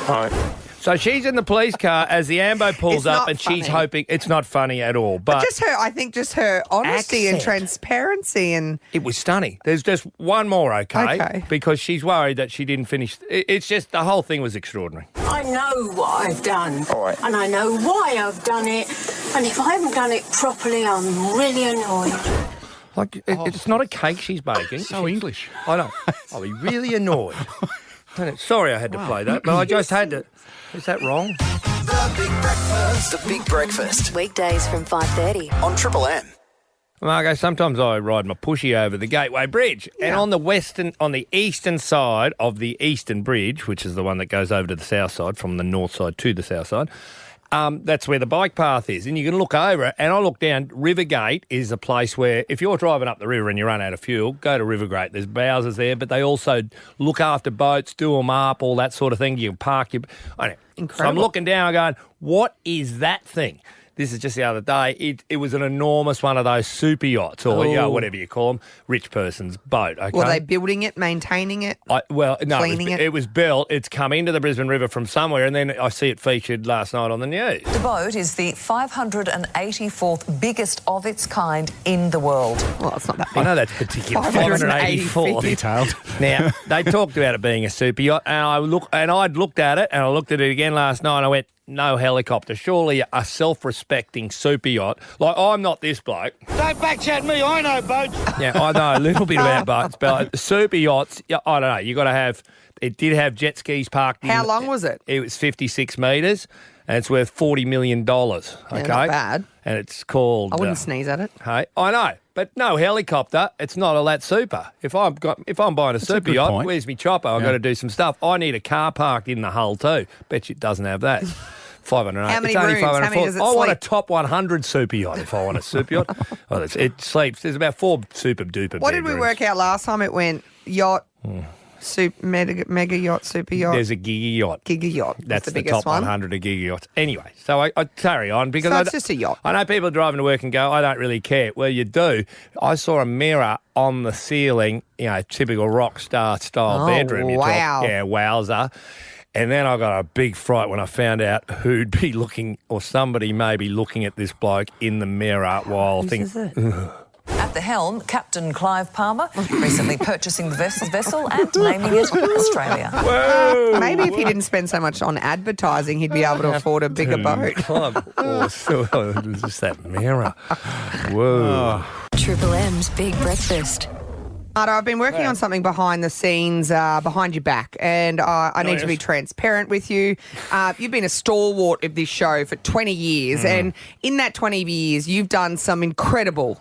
All right. So she's in the police car as the Ambo pulls It's up not and she's funny. hoping it's not funny at all. But But just her, I think just her honesty and Accent. transparency and... it was stunning. There's just one more, okay? Okay. Because she's worried that she didn't finish. It's just the whole thing was extraordinary. I know what I've done, and I know why I've done it, and if I haven't done it properly, I'm really annoyed. Like, it's not a cake she's baking. So English. I know. I'll be really annoyed. Sorry I had to play that, but I just had to. Is that wrong? The Big Breakfast. The Big Breakfast. Weekdays from 5:30. On Triple M. Margo, sometimes I ride my pushy over the Gateway Bridge, and on the eastern side of the Eastern Bridge, which is the one that goes over to the south side, from the north side to the south side, that's where the bike path is. And you can look over it, and I look down. Rivergate is a place where if you're driving up the river and you run out of fuel, go to Rivergate. There's houses there, but they also look after boats, do them up, all that sort of thing. You can park your... Incredible. So I'm looking down and going, what is that thing? This is just the other day. It was an enormous one of those super yachts or whatever you call them, rich person's boat. Okay? Were they building it, maintaining it? No, cleaning it? it was built. It's come into the Brisbane River from somewhere, and then I see it featured last night on the news. The boat is the 584th biggest of its kind in the world. Well, it's not that I know that's particular. 584. Detailed. Now, they talked about it being a super yacht, and I'd looked at it, and I looked at it again last night, and I went, no helicopter. Surely a self-respecting super yacht. Like, I'm not this bloke. Don't backchat me, I know boats. Yeah, I know a little bit about boats, but super yachts, I don't know. You got to have. It did have jet skis parked. How long was it? It was 56 metres, and it's worth $40 million. Okay, Yeah, not bad. And it's called. I wouldn't sneeze at it. Hey, I know, but no helicopter. It's not all that super. If I'm buying a super good yacht, point. where's me chopper? I've got to do some stuff. I need a car parked in the hull too. Bet you it doesn't have that. 508. How many It's only rooms? How many 504. does it I want a sleep? top 100 super yacht if I want a super yacht. Well, it sleeps. There's about 4 super duper. What did we work out last time? It went yacht, mega yacht, super yacht. There's a giga yacht. Giga yacht. That's the the biggest top one. 100 of giga yachts. Anyway, so I carry on because So it's just a yacht. I know people driving to work and go, I don't really care. Well, you do. I saw a mirror on the ceiling, typical rock star style Oh, bedroom. You talk- wow. Yeah, wowzer. And then I got a big fright when I found out who'd be looking, or somebody may be looking at this bloke in the mirror while thinking. At the helm, Captain Clive Palmer, recently purchasing the vessel and naming it Australia. Whoa! Maybe if he didn't spend so much on advertising, he'd be able to afford a bigger boat. It was just that mirror. Whoa. Triple M's Big Breakfast. Ardo, I've been working on something behind the scenes, behind your back, and I need to be transparent with you. You've been a stalwart of this show for 20 years, and in that 20 years, you've done some incredible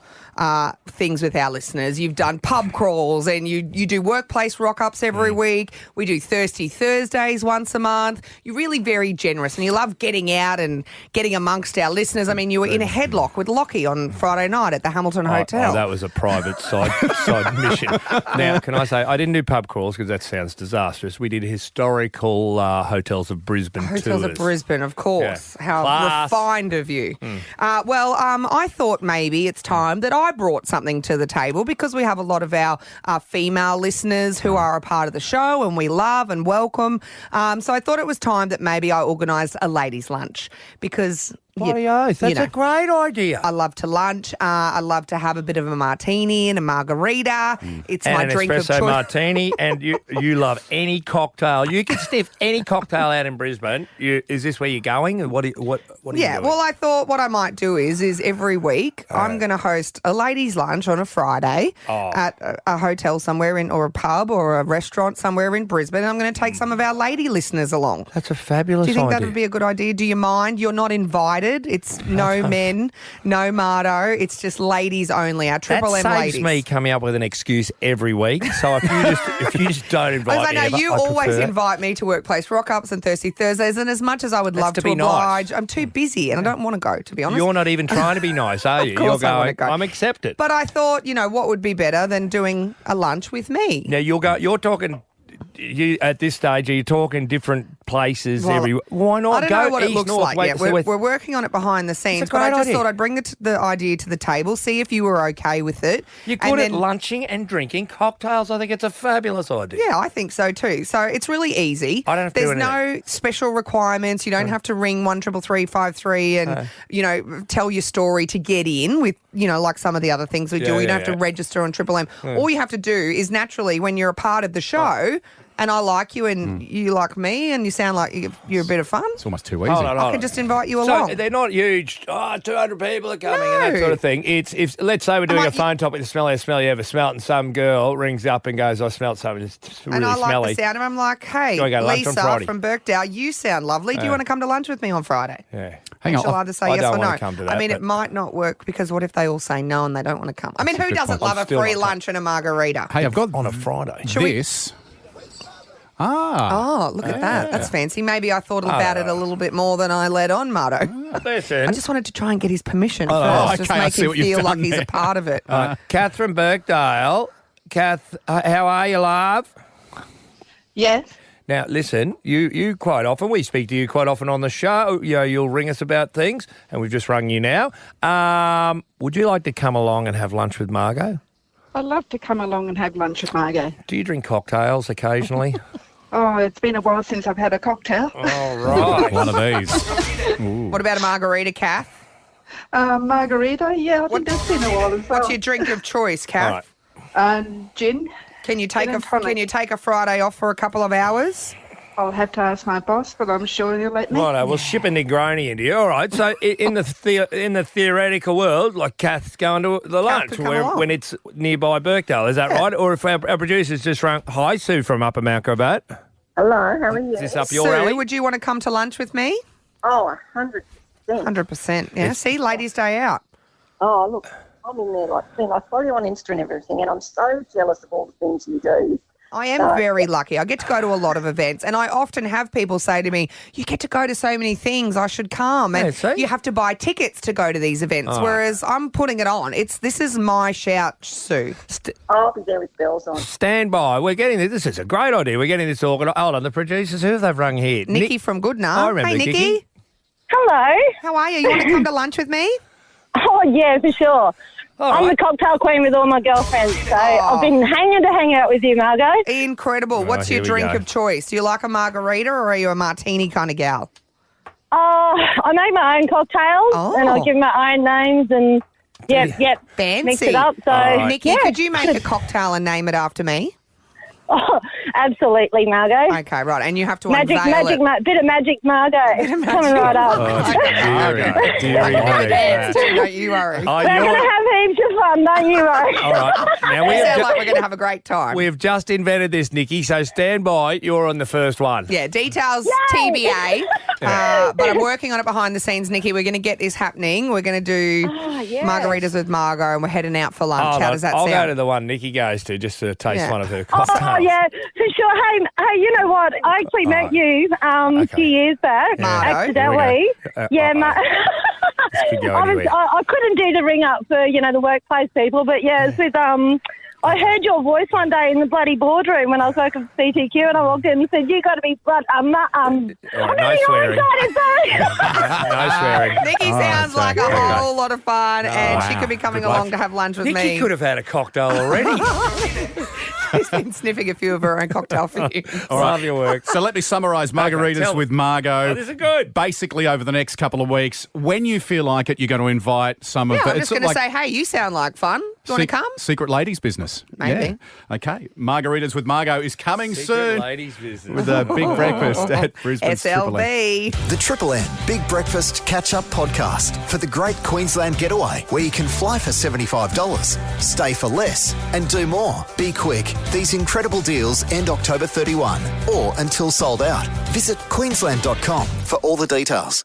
things with our listeners. You've done pub crawls and you do workplace rock-ups every week. We do Thirsty Thursdays once a month. You're really very generous and you love getting out and getting amongst our listeners. I mean, you were in a headlock with Lockie on Friday night at the Hamilton Hotel. Oh, that was a private side mission. Now, can I say, I didn't do pub crawls because that sounds disastrous. We did historical hotels of Brisbane Hotels tours. of Brisbane, of course. Yeah. How Class. refined of you. I thought maybe it's time that I brought something to the table because we have a lot of our female listeners who are a part of the show and we love and welcome. So I thought it was time that maybe I organised a ladies' lunch because... Bloody oath, that's a great idea. I love to lunch. I love to have a bit of a martini and a margarita. It's and my an drink of espresso choice. martini, and you love any cocktail. You can sniff any cocktail out in Brisbane. Is this where you're going? What are you doing? Well, I thought what I might do is every week I'm going to host a ladies' lunch on a Friday at a hotel somewhere or a pub or a restaurant somewhere in Brisbane. And I'm going to take some of our lady listeners along. That's a fabulous idea. Do you think idea. that would be a good idea? Do you mind? You're not invited. It's no men, no Mardo. It's just ladies only. Our Triple M That ladies. saves me coming up with an excuse every week. So if you just don't invite me, I know you I always prefer. invite me to workplace rock-ups and Thirsty Thursdays, and as much as I would love to to be nice. oblige, I'm too busy and I don't want to go, to be honest. You're not even trying to be nice, are you? Of course You're I wanna going, go. I'm accepted. But I thought, what would be better than doing a lunch with me? Now you're talking. At this stage, are you talking different places everywhere? Why not? I don't Go know what east, it looks north, like west, yet. so We're working on it behind the scenes, but great I just idea. thought I'd bring the idea to the table, see if you were okay with it. You're and good at then- lunching and drinking cocktails. I think it's a fabulous idea. Yeah, I think so too. So it's really easy. I don't have to do There's no special requirements. You don't have to ring 133353 and tell your story to get in with like some of the other things we do. You don't have to register on Triple M. All you have to do is naturally when you're a part of the show. And I like you and you like me and you sound like you're a bit of fun. It's almost too easy. I can just invite you along. So they're not huge. 200 people are coming and that sort of thing. It's if let's say we're doing a phone topic, the smelliest smell you ever smelt, and some girl rings up and goes, "I smelt something. It's really and I like smelly." the sound of it. I'm like, hey, Do I go lunch on Lisa Friday? from Birkdale, you sound lovely. Do you want to come to lunch with me on Friday? Yeah. Hang on. Shall I just say I yes don't or no? wanna come to that, I mean, but- it might not work because what if they all say no and they don't want to come? I mean, That's a who good doesn't point. love I'm a still free not lunch and a margarita? Hey, I've got on a Friday. this. Oh, look at that. That's fancy. Maybe I thought about it a little bit more than I let on, Mardo. Listen. I just wanted to try and get his permission Oh, first. okay, Just I make see him what you've feel like done he's there. a part of it. Catherine Birkdale. Kath, how are you, love? Yes. Now, listen, you quite often, we speak to you quite often on the show. You'll ring us about things, and we've just rung you now. Would you like to come along and have lunch with Margot? I'd love to come along and have lunch with Margot. Do you drink cocktails occasionally? Oh, it's been a while since I've had a cocktail. All right. One of these. What about a margarita, Kath? Margarita, yeah, I think that's been a while as well. What's your drink of choice, Kath? Gin. Can you take Gin a and tonic. Can you take a Friday off for a couple of hours? I'll have to ask my boss, but I'm sure he'll let me. Righto, we'll ship a Negroni into you. All right. So in the theoretical world, like Kath's going to the lunch could come along. when it's nearby Birkdale, is that right? Or if our producers just rang, hi, Sue from Upper Mount Gravatt. Hello, how are you? Is this up your Sue, alley? would you want to come to lunch with me? Oh, 100%. 100%. Yeah. See, ladies' day out. Oh, look, I'm in there like, I follow you on Insta and everything, and I'm so jealous of all the things you do. I am very lucky. I get to go to a lot of events, and I often have people say to me, you get to go to so many things, I should come. And you have to buy tickets to go to these events, Oh. whereas I'm putting it on. This is my shout, Sue. I'll be there with bells on. Stand by. We're getting this. This is a great idea. We're getting this organised. Hold on, the producers, who have they rung here? Nikki from Goodna. I remember Hey, Nikki. Kiki. Hello. How are you? You want to come to lunch with me? Oh, yeah, for sure. I'm the cocktail queen with all my girlfriends, so I've been hanging to hang out with you, Margot. Incredible. What's here your we drink go. of choice? Do you like a margarita or are you a martini kind of gal? I make my own cocktails, and I give my own names, and Fancy. mix it up. So, Nikki, yeah. could you make a cocktail and name it after me? Oh, absolutely, Margot. Okay, right. And you have to Magic, unveil it. bit of magic, Margot. Coming right up. Deary me. Dance too, don't you worry. We're going to have heaps of fun, don't you, Ray? All right. Now We sound like we're going to have a great time. We've just invented this, Nikki, so stand by. You're on the first one. Yeah, details TBA. But I'm working on it behind the scenes, Nikki. We're going to get this happening. We're going to do margaritas with Margot, and we're heading out for lunch. How does that I'll sound? go to the one Nikki goes to just to taste one of her Oh, cocktails. yeah, for sure. Hey, you know what? I actually met you a few years back, accidentally. Could go anywhere. I couldn't do the ring up for, the workplace people, but it's with, I heard your voice one day in the bloody boardroom when I was working for CTQ, and I walked in and said, "You got to be blood." No swearing. No swearing. Nikki sounds like a whole lot of fun, and she could be coming along to have lunch with me. Nikki could have had a cocktail already. She's been sniffing a few of her own cocktail fumes. All right. Love your work. So let me summarise margaritas with Margot. Oh, this is good. Basically, over the next couple of weeks, when you feel like it, you're going to invite some of the... I'm just going to say, hey, you sound like fun. Do you want to come? Secret ladies business. Maybe. Yeah. Okay. Margaritas with Margot is coming Secret soon. ladies business. With a big breakfast at Brisbane's Triple M. SLB. The Triple M Big Breakfast Catch-Up Podcast for the Great Queensland Getaway, where you can fly for $75, stay for less, and do more. Be quick. These incredible deals end October 31 or until sold out. Visit queensland.com for all the details.